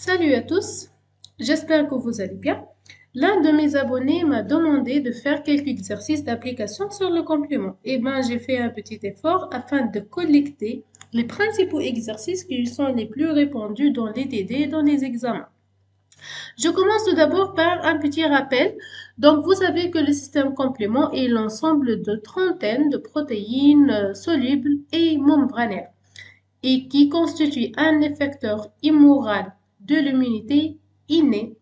Salut à tous, j'espère que vous allez bien. L'un de mes abonnés m'a demandé de faire quelques exercices d'application sur le complément. J'ai fait un petit effort afin de collecter les principaux exercices qui sont les plus répandus dans les TD et dans les examens. Je commence tout d'abord par un petit rappel. Donc, vous savez que le système complément est l'ensemble de trentaines de protéines solubles et membranaires et qui constitue un effecteur immoral de l'immunité innée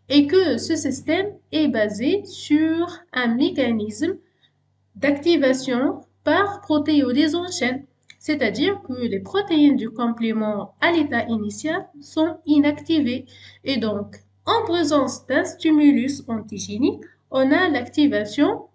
et que ce système est basé sur un mécanisme d'activation par protéolise en chaîne, c'est-à-dire que les protéines du complément à l'état initial sont inactivées et donc en présence d'un stimulus antigénique, on a l'activation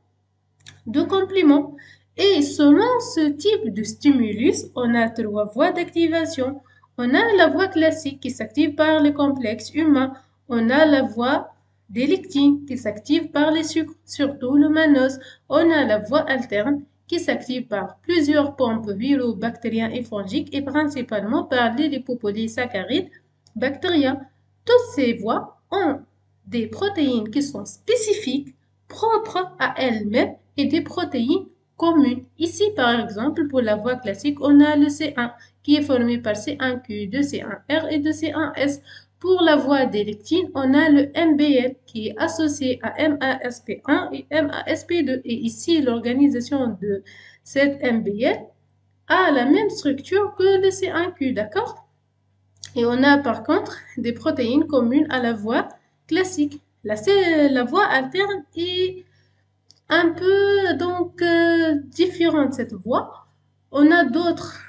de complément. Et selon ce type de stimulus, on a trois voies d'activation. On a la voie classique qui s'active par les complexes humains. On a la voie des lectines qui s'active par les sucres, surtout le mannose. On a la voie alterne qui s'active par plusieurs pompes viraux, bactériens et fongiques et principalement par les lipopolysaccharides bactériens. Toutes ces voies ont des protéines qui sont spécifiques, propres à elles-mêmes et des protéines communes. Ici, par exemple, pour la voie classique, on a le C1 qui est formé par C1Q, de C1R et de C1S. Pour la voie des lectines, on a le MBL qui est associé à MASP1 et MASP2. Et ici, l'organisation de cette MBL a la même structure que le C1Q, d'accord? Et on a par contre des protéines communes à la voie classique. La voie alterne est un peu différente cette voie. On a d'autres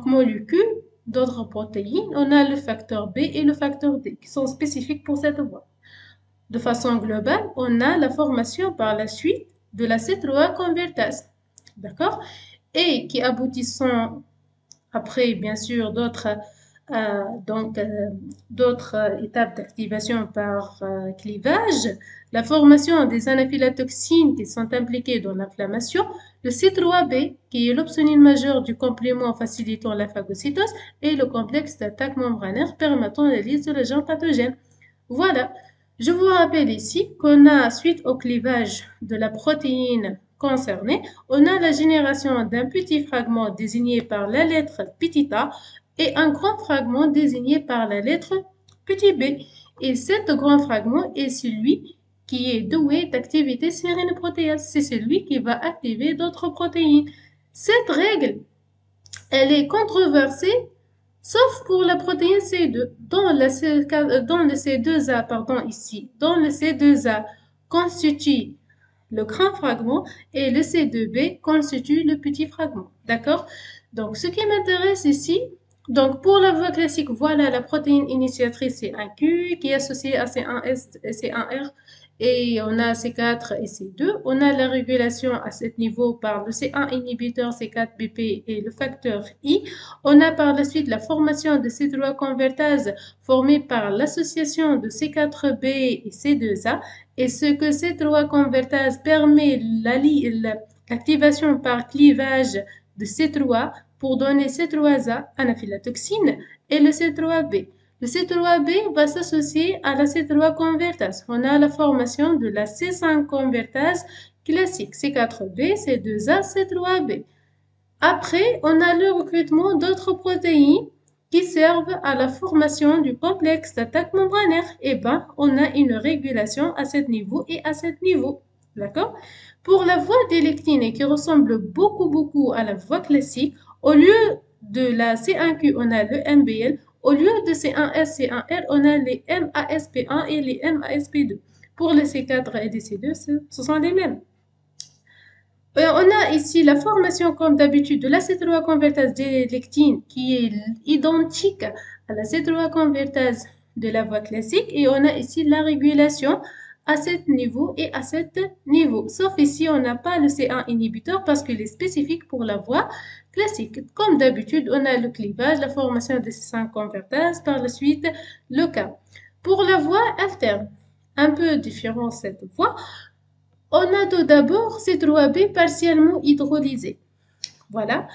molécules, d'autres protéines. On a le facteur B et le facteur D qui sont spécifiques pour cette voie. De façon globale, on a la formation par la suite de la C3 convertase, d'accord? Et qui aboutissant après, bien sûr, euh, donc, euh, d'autres étapes d'activation par clivage, la formation des anaphylatoxines qui sont impliquées dans l'inflammation, le C3b qui est l'opsonine majeure du complément facilitant la phagocytose et le complexe d'attaque membranaire permettant la lise de l'agent pathogène. Voilà, je vous rappelle ici qu'on a, suite au clivage de la protéine concernée, on a la génération d'un petit fragment désigné par la lettre petit a et un grand fragment désigné par la lettre petit b. Et cet grand fragment est celui qui est doué d'activité sérénoprotéase. C'est celui qui va activer d'autres protéines. Cette règle, elle est controversée, sauf pour la protéine C2. Dans le C2A, ici, dans le C2A constitue le grand fragment et le C2B constitue le petit fragment. D'accord? Donc, ce qui m'intéresse ici, donc pour la voie classique, voilà la protéine initiatrice C1Q qui est associée à C1S et C1R et on a C4 et C2. On a la régulation à ce niveau par le C1 inhibiteur C4BP et le facteur I. On a par la suite la formation de C3 convertase formée par l'association de C4B et C2A. Et ce que C3 convertase permet l'activation par clivage de C3 pour donner C3A, anaphylatoxine, et le C3B. Le C3B va s'associer à la C3 convertase. On a la formation de la C5 convertase classique, C4B, C2A, C3B. Après, on a le recrutement d'autres protéines qui servent à la formation du complexe d'attaque membranaire. On a une régulation à ce niveau et à ce niveau. D'accord? Pour la voie des lectines et qui ressemble beaucoup à la voie classique, au lieu de la C1Q, on a le MBL. Au lieu de C1S, C1R, on a les MASP1 et les MASP2. Pour les C4 et les C2, ce sont les mêmes. On a ici la formation, comme d'habitude, de la C3 convertase des lectines qui est identique à la C3 convertase de la voie classique. Et on a ici la régulation à ce niveau et à ce niveau. Sauf ici, on n'a pas le C1 inhibiteur parce qu'il est spécifique pour la voie classique. Comme d'habitude, on a le clivage, la formation de C5 convertase, par la suite le cas. Pour la voie alterne, un peu différent cette voie, on a tout d'abord C3b partiellement hydrolysé. Voilà.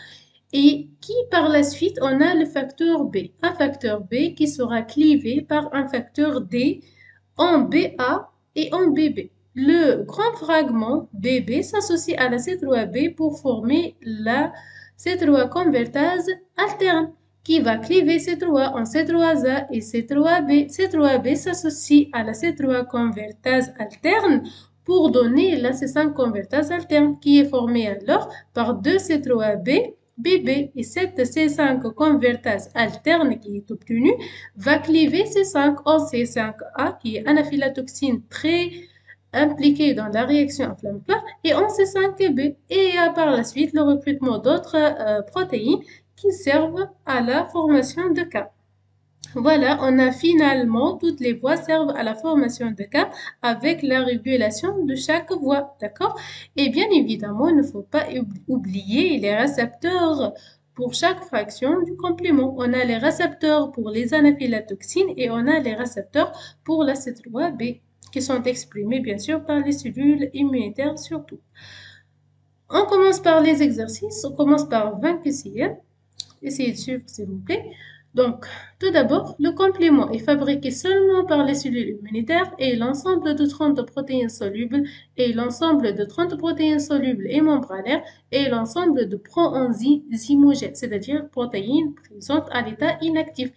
et qui par la suite, on a le facteur B. Un facteur B qui sera clivé par un facteur D en BA et en BB. Le grand fragment BB s'associe à la C3B pour former la C3 convertase alterne qui va cliver C3 en C3A et C3B. C3B s'associe à la C3 convertase alterne pour donner la C5 convertase alterne qui est formée alors par deux C3B BB et cette C5 convertase alterne qui est obtenue va cliver C5 en C5A qui est anaphylatoxine très impliquée dans la réaction inflammatoire et en C5B et par la suite le recrutement d'autres protéines qui servent à la formation de K. Voilà, on a finalement toutes les voies servent à la formation de K avec la régulation de chaque voie, d'accord? Et bien évidemment, il ne faut pas oublier les récepteurs pour chaque fraction du complément. On a les récepteurs pour les anaphylatoxines et on a les récepteurs pour la C3B qui sont exprimés bien sûr par les cellules immunitaires surtout. On commence par les exercices, on commence par 20 QCM. Essayez de suivre s'il vous plaît. Donc, tout d'abord, le complément est fabriqué seulement par les cellules immunitaires et l'ensemble de 30 protéines solubles et l'ensemble de 30 protéines solubles et membranaires et l'ensemble de proenzymogènes, c'est-à-dire protéines présentes à l'état inactif.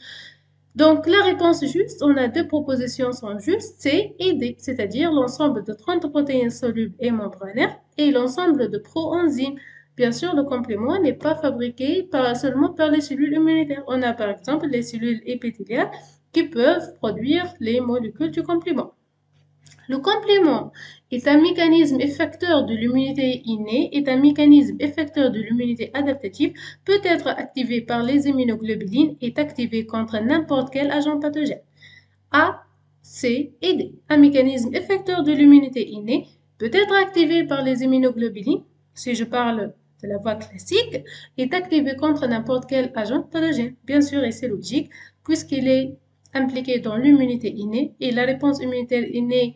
Donc, la réponse juste, on a deux propositions sont justes, C et D, c'est-à-dire l'ensemble de 30 protéines solubles et membranaires et l'ensemble de proenzymes. Bien sûr, le complément n'est pas fabriqué seulement par les cellules immunitaires. On a par exemple les cellules épithéliales qui peuvent produire les molécules du complément. Le complément est un mécanisme effecteur de l'immunité innée, est un mécanisme effecteur de l'immunité adaptative, peut être activé par les immunoglobulines et est activé contre n'importe quel agent pathogène. A, C et D. Un mécanisme effecteur de l'immunité innée peut être activé par les immunoglobulines, si je parle de la voie classique, est activé contre n'importe quel agent pathogène. Bien sûr, et c'est logique, puisqu'il est impliqué dans l'immunité innée et la réponse immunitaire innée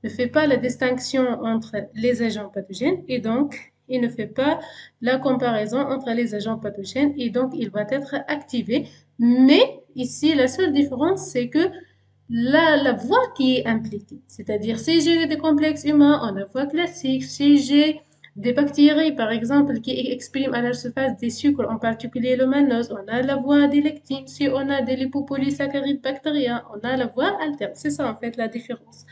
ne fait pas la distinction entre les agents pathogènes et donc il ne fait pas la comparaison entre les agents pathogènes et donc il va être activé. Mais ici, la seule différence, c'est que la voie qui est impliquée, c'est-à-dire si j'ai des complexes humains en la voie classique, si j'ai des bactéries, par exemple, qui expriment à la surface des sucres, en particulier le mannose, on a la voie des lectines. Si on a des lipopolysaccharides bactériens, on a la voie alterne. C'est ça, en fait, la différence.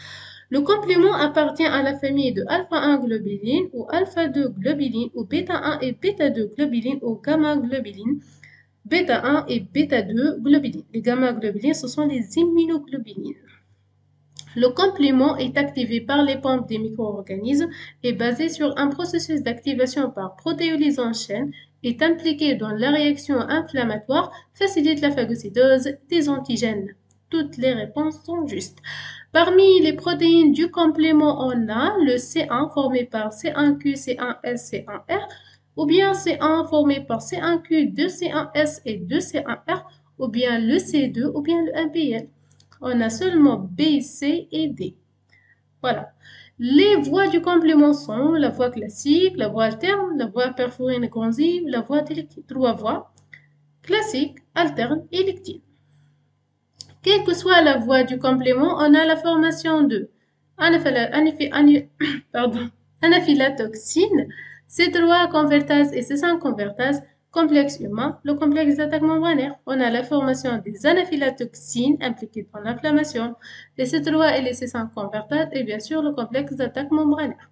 Le complément appartient à la famille de alpha-1 globuline ou alpha-2 globuline ou bêta-1 et bêta-2 globuline ou gamma-globuline. Bêta-1 et bêta-2 globulines. Les gamma-globulines, ce sont les immunoglobulines. Le complément est activé par les pompes des micro-organismes, est basé sur un processus d'activation par protéolyse en chaîne, est impliqué dans la réaction inflammatoire, facilite la phagocytose des antigènes. Toutes les réponses sont justes. Parmi les protéines du complément, on a le C1 formé par C1Q, C1S, C1R, ou bien C1 formé par C1Q, 2C1S et 2C1R, ou bien le C2 ou bien le MPL. On a seulement B, C et D. Voilà. Les voies du complément sont la voie classique, la voie alterne, la voie perforine granzive, la voie élective. Trois voies classique, alterne et élective. Quelle que soit la voie du complément, on a la formation de anaphylatoxine, C3 convertase et C5 convertase, complexe humain, le complexe d'attaque membranaire. On a la formation des anaphylatoxines impliquées dans l'inflammation, les C3 et les C5 convertases et bien sûr le complexe d'attaque membranaire.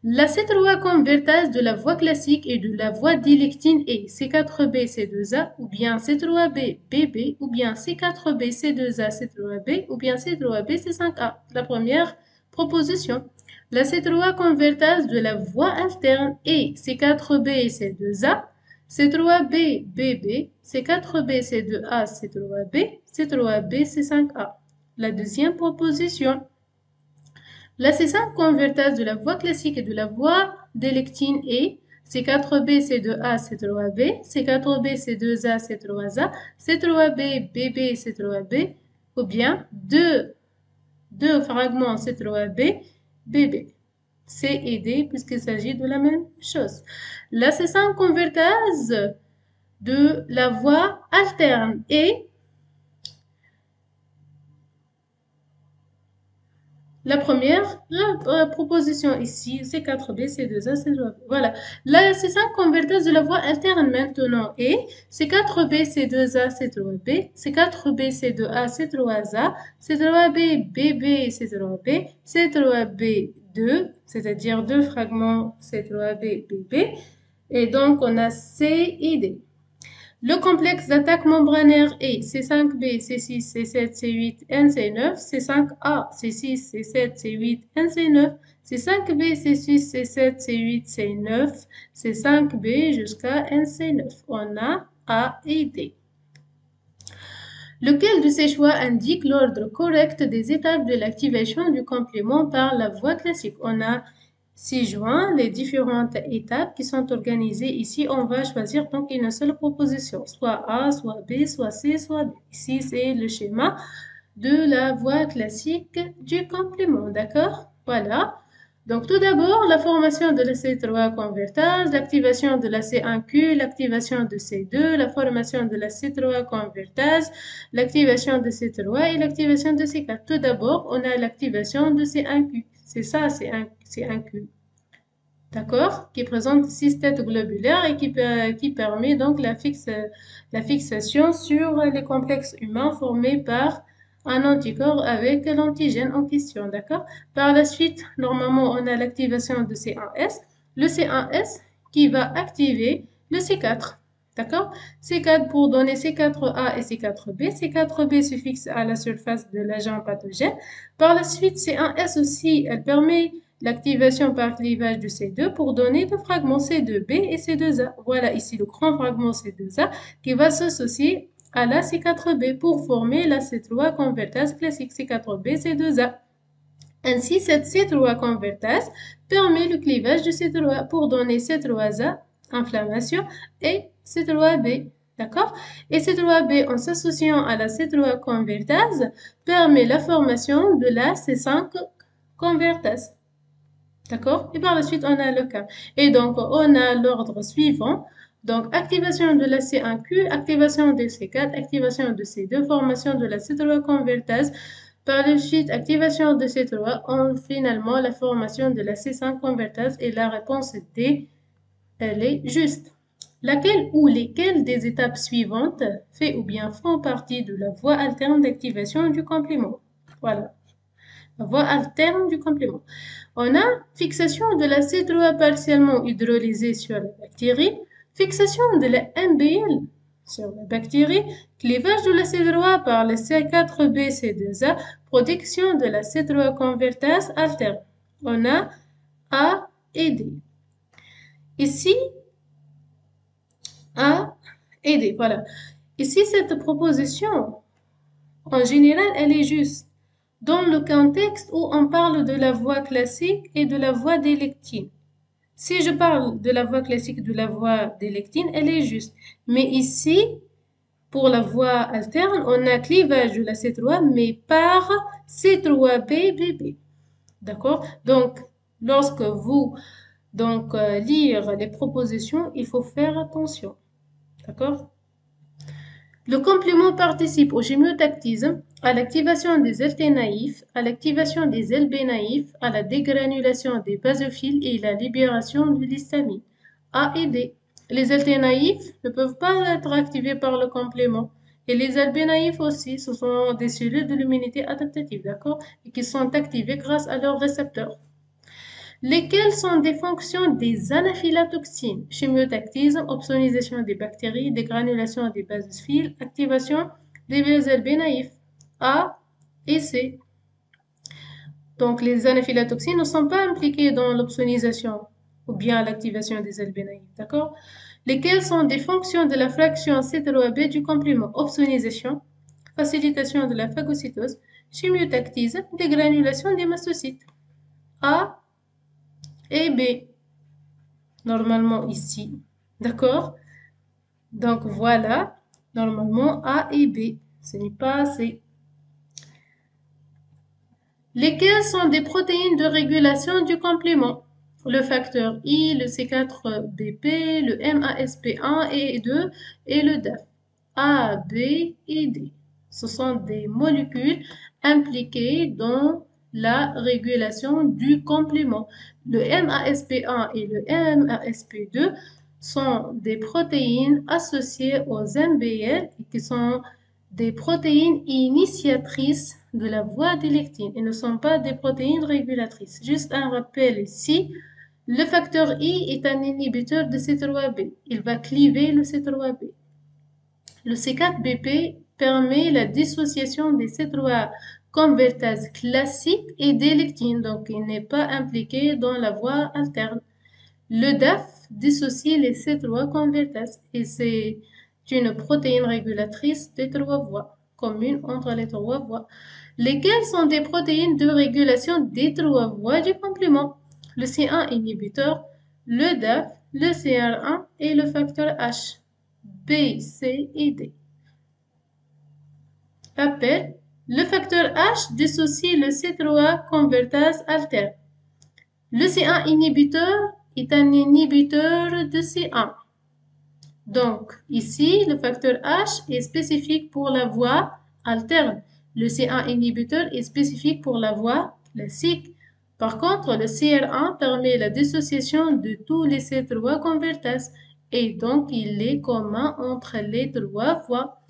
La C3 convertase de la voie classique et de la voie d'électine est C4b C2A ou bien C3b BB ou bien C4b C2A C3b ou bien C3b C5A. La première proposition. La C3 convertase de la voie alterne est C4b C2A, C3b BB, C4b C2A C3b, C3b C5A. La deuxième proposition. La C5 convertase de la voie classique et de la voie d'électine est C4b C2A C3b, C4b C2A C3A, C3b BB C3b ou bien deux fragments C3b BB. C et D puisqu'il s'agit de la même chose. La C5 convertase de la voie alterne et la première, la proposition ici, C4B, C2A, C2A. Voilà. La C5 converteuse de la voie alterne maintenant est C4B, C2A, C3B, C4B, C2A, C3A, C3B, BB, C3B, C3B2, c'est-à-dire deux fragments C3B, BB. Et donc, on a C et D. Le complexe d'attaque membranaire est C5b, C6, C7, C8, NC9, C5a, C6, C7, C8, NC9, C5b, C6, C7, C8, C9, C5b jusqu'à NC9. On a A et D. Lequel de ces choix indique l'ordre correct des étapes de l'activation du complément par la voie classique? On a 6 juin, les différentes étapes qui sont organisées ici, on va choisir donc une seule proposition, soit A, soit B, soit C, soit D. Ici, c'est le schéma de la voie classique du complément, d'accord? Voilà. Donc, tout d'abord, la formation de la C3 convertase, l'activation de la C1Q, l'activation de C2, la formation de la C3 convertase, l'activation de C3 et l'activation de C4. Tout d'abord, on a l'activation de C1Q. C'est ça, C1Q. D'accord? Qui présente 6 têtes globulaires et qui permet donc la fixation sur les complexes humains formés par un anticorps avec l'antigène en question, d'accord? Par la suite, normalement, on a l'activation de C1S. Le C1S qui va activer le C4, d'accord? C4 pour donner C4A et C4B. C4B se fixe à la surface de l'agent pathogène. Par la suite, C1S aussi, elle permet l'activation par clivage de C2 pour donner le fragment C2B et C2A. Voilà ici le grand fragment C2A qui va s'associer à la C4B pour former la C3 convertase classique C4B, C2A. Ainsi, cette C3 convertase permet le clivage de C3 pour donner C3A, inflammation, et C3B. D'accord? Et C3B, en s'associant à la C3 convertase, permet la formation de la C5 convertase. D'accord? Et par la suite, on a le cas. Et donc, on a l'ordre suivant. Donc, activation de la C1Q, activation de C4, activation de C2, formation de la C3 convertase. Par la suite, activation de C3, finalement, la formation de la C5 convertase. Et la réponse D, elle est juste. Laquelle ou lesquelles des étapes suivantes fait ou bien font partie de la voie alterne d'activation du complément? Voilà. La voie alterne du complément. On a fixation de la C3 partiellement hydrolysée sur la bactérie, fixation de la MBL sur la bactérie, clivage de la C3 par le C4B, C2A, protection de la C3 convertase alterne. On a A et D. Ici, A et D. Voilà. Ici, cette proposition, en général, elle est juste dans le contexte où on parle de la voie classique et de la voie des lectines. Si je parle de la voie classique de la voie des lectines, elle est juste. Mais ici, pour la voie alterne, on a clivage de la C3, mais par C3B-BB. D'accord? Donc, lorsque vous lire les propositions, il faut faire attention. D'accord? Le complément participe au chimiotactisme, à l'activation des LT naïfs, à l'activation des LB naïfs, à la dégranulation des basophiles et la libération de l'histamine. A et D. Les LT naïfs ne peuvent pas être activés par le complément. Et les LB naïfs aussi, ce sont des cellules de l'immunité adaptative, d'accord? Et qui sont activées grâce à leurs récepteurs. Lesquelles sont des fonctions des anaphylatoxines? Chimiotactisme, opsonisation des bactéries, dégranulation des basophiles, activation des BSLB naïfs. A et C. Donc, les anaphylatoxines ne sont pas impliquées dans l'opsonisation ou bien l'activation des LB naïfs, d'accord? Lesquelles sont des fonctions de la fraction C3B du complément? Opsonisation, facilitation de la phagocytose, chimiotactisme, dégranulation des mastocytes. A et B, normalement ici, d'accord? Donc voilà, normalement A et B, ce n'est pas C. Lesquelles sont des protéines de régulation du complément? le facteur I, le C4BP, le MASP1 et 2 et le DAF. A, B et D. Ce sont des molécules impliquées dans la régulation du complément. Le MASP1 et le MASP2 sont des protéines associées aux MBL qui sont des protéines initiatrices de la voie des lectines et ne sont pas des protéines régulatrices. Juste un rappel ici, le facteur I est un inhibiteur de C3b. Il va cliver le C3b. Le C4BP permet la dissociation des C3 convertases classiques et des lectines, donc il n'est pas impliqué dans la voie alterne. Le DAF dissocie les C3 convertases et c'est une protéine régulatrice des trois voies, commune entre les trois voies, lesquelles sont des protéines de régulation des trois voies du complément. Le C1 inhibiteur, le DAF, le CR1 et le facteur H, B, C et D. Rappel, le facteur H dissocie le C3 convertase alterne. Le C1 inhibiteur est un inhibiteur de C1. Donc, ici, le facteur H est spécifique pour la voie alterne. Le C1 inhibiteur est spécifique pour la voie classique. Par contre, le CR1 permet la dissociation de tous les C3 convertases et donc il est commun entre les trois voies,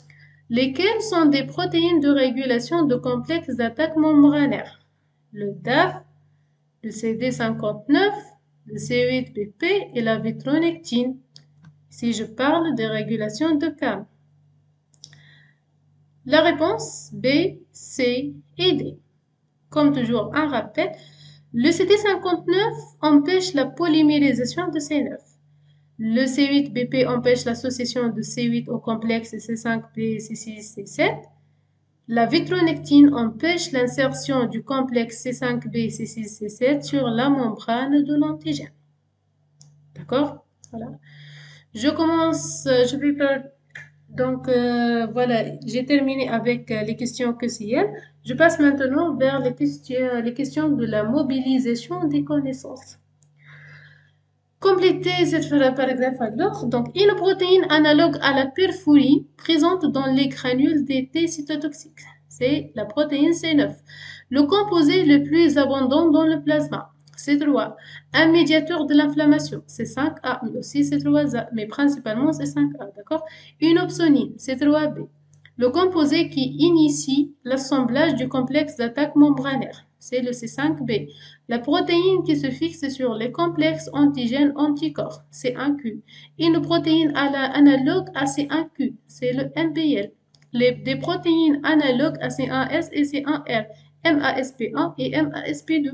lesquelles sont des protéines de régulation de complexes d'attaque membranaire. Le DAF, le CD59, le C8BP et la vitronectine. Si je parle de régulation de CAM. La réponse B, C et D. Comme toujours, un rappel, le CD59 empêche la polymérisation de C9. Le C8BP empêche l'association de C8 au complexe C5B, C6, C7. La vitronectine empêche l'insertion du complexe C5B, C6, C7 sur la membrane de l'antigène. D'accord? Voilà. Je commence, je vais faire, donc voilà, j'ai terminé avec les questions QCM. Je passe maintenant vers les questions de la mobilisation des connaissances. Complétez cette paragraphe alors. Donc, une protéine analogue à la perfurine présente dans les granules des T cytotoxiques. C'est la protéine C9. Le composé le plus abondant dans le plasma. C3, un médiateur de l'inflammation, C5A, mais aussi C3A, mais principalement C5A, d'accord? Une opsonine, C3B, le composé qui initie l'assemblage du complexe d'attaque membranaire, c'est le C5B. La protéine qui se fixe sur les complexes antigènes-anticorps, C1Q. Une protéine analogue à C1Q, c'est le MBL. Des protéines analogues à C1S et C1R, MASP1 et MASP2.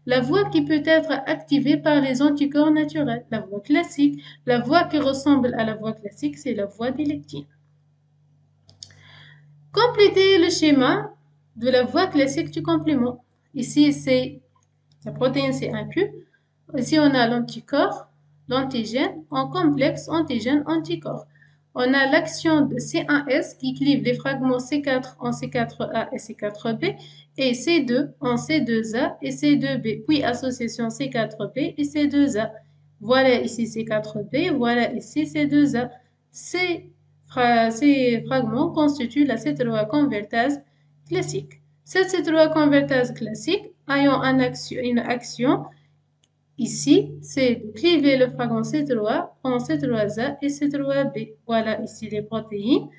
La voie qui peut être activée par les anticorps naturels, la voie classique. La voie qui ressemble à la voie classique, c'est la voie des lectines. Complétez le schéma de la voie classique du complément. Ici, c'est la protéine C1Q. Ici, on a l'anticorps, l'antigène, en complexe antigène-anticorps. On a l'action de C1S qui clive les fragments C4 en C4A et C4B et C2 en C2A et C2B, puis association C4B et C2A. Voilà ici C4B, voilà ici C2A. Ces fragments constituent la C3 convertase classique. Cette C3 convertase classique ayant une action ici, c'est de cliver le fragment C3 en C3A et C3B. Voilà ici les protéines.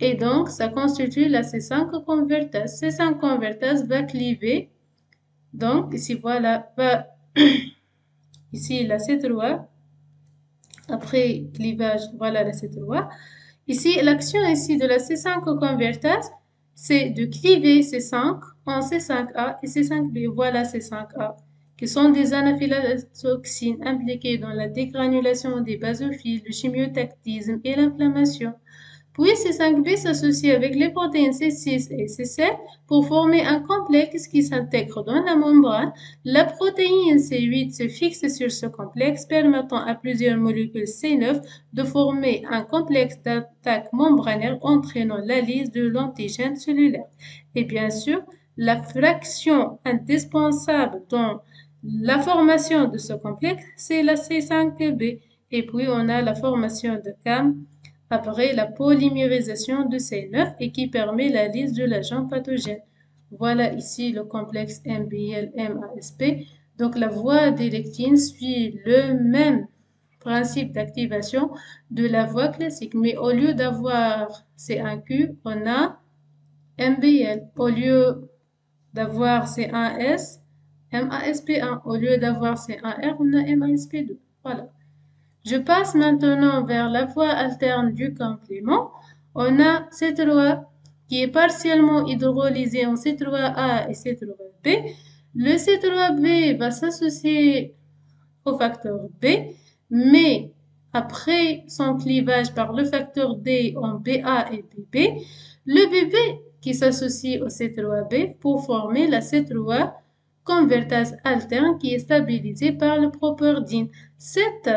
Et donc, ça constitue la C5 convertase. C5 convertase va cliver. Donc, ici, voilà, ici la C3. Après clivage, voilà la C3. Ici, l'action ici de la C5 convertase, c'est de cliver C5 en C5A et C5B. Voilà C5A, qui sont des anaphylaxines impliquées dans la dégranulation des basophiles, le chimiotactisme et l'inflammation. Puis C5B s'associe avec les protéines C6 et C7 pour former un complexe qui s'intègre dans la membrane. La protéine C8 se fixe sur ce complexe, permettant à plusieurs molécules C9 de former un complexe d'attaque membranaire entraînant la lyse de l'antigène cellulaire. Et bien sûr, la fraction indispensable dans La formation de ce complexe, c'est la C5b. Et puis, on a la formation de CAM après la polymérisation de C9 et qui permet la liste de l'agent pathogène. Voilà ici le complexe MBL-MASP. Donc, la voie des lectines suit le même principe d'activation de la voie classique. Mais au lieu d'avoir C1Q, on a MBL. Au lieu d'avoir C1S, MASP1. Au lieu d'avoir C1R, on a MASP2. Voilà. Je passe maintenant vers la voie alterne du complément. On a C3 qui est partiellement hydrolysé en C3A et C3B. Le C3B va s'associer au facteur B, mais après son clivage par le facteur D en BA et BB, le BB qui s'associe au C3B pour former la C3 convertase alterne qui est stabilisée par le properdine. Cette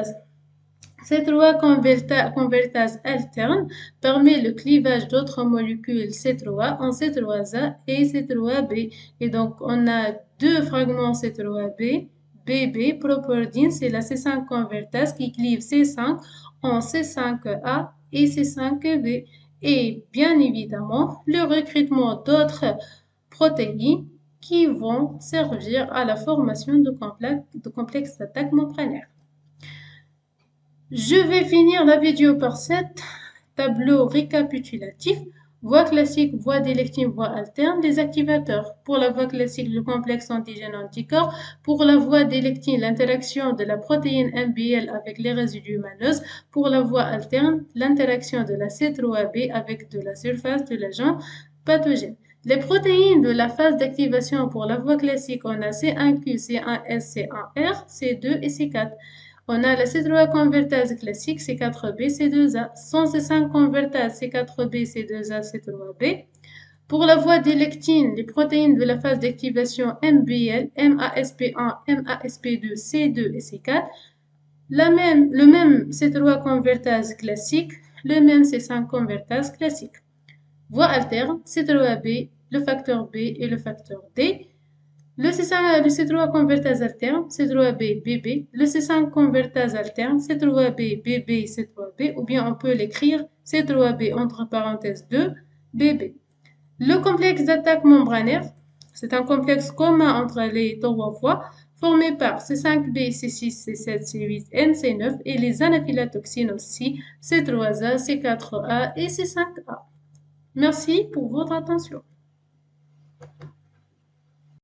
C3 convertase alterne permet le clivage d'autres molécules C3 en C3A et C3B. Et donc, on a deux fragments C3B. BB, properdine, c'est la C5 convertase qui clive C5 en C5A et C5B. Et bien évidemment, le recrutement d'autres protéines qui vont servir à la formation de complexes d'attaque membranaire. Je vais finir la vidéo par cet tableau récapitulatif. Voie classique, voie des lectines, voie alterne, les activateurs. Pour la voie classique, le complexe antigène-anticorps. Pour la voie des lectines, l'interaction de la protéine MBL avec les résidus manneuses. Pour la voie alterne, l'interaction de la C3B avec de la surface de l'agent pathogène. Les protéines de la phase d'activation pour la voie classique, on a C1Q, C1S, C1R, C2 et C4. On a la C3 convertase classique C4B, C2A, sans C5 convertase C4B, C2A, C3B. Pour la voie des lectines, les protéines de la phase d'activation MBL, MASP1, MASP2, C2 et C4, le même C3 convertase classique, le même C5 convertase classique. Voie alterne, C3B, le facteur B et le facteur D. Le C3 convertase alterne, C3B, BB. Le C5 convertase alterne, C3B, BB, C3B. Ou bien on peut l'écrire C3B entre parenthèses 2, BB. Le complexe d'attaque membranaire, c'est un complexe commun entre les trois voies formé par C5B, C6, C7, C8, N, C9 et les anaphylatoxines aussi, C3A, C4A et C5A. Merci pour votre attention.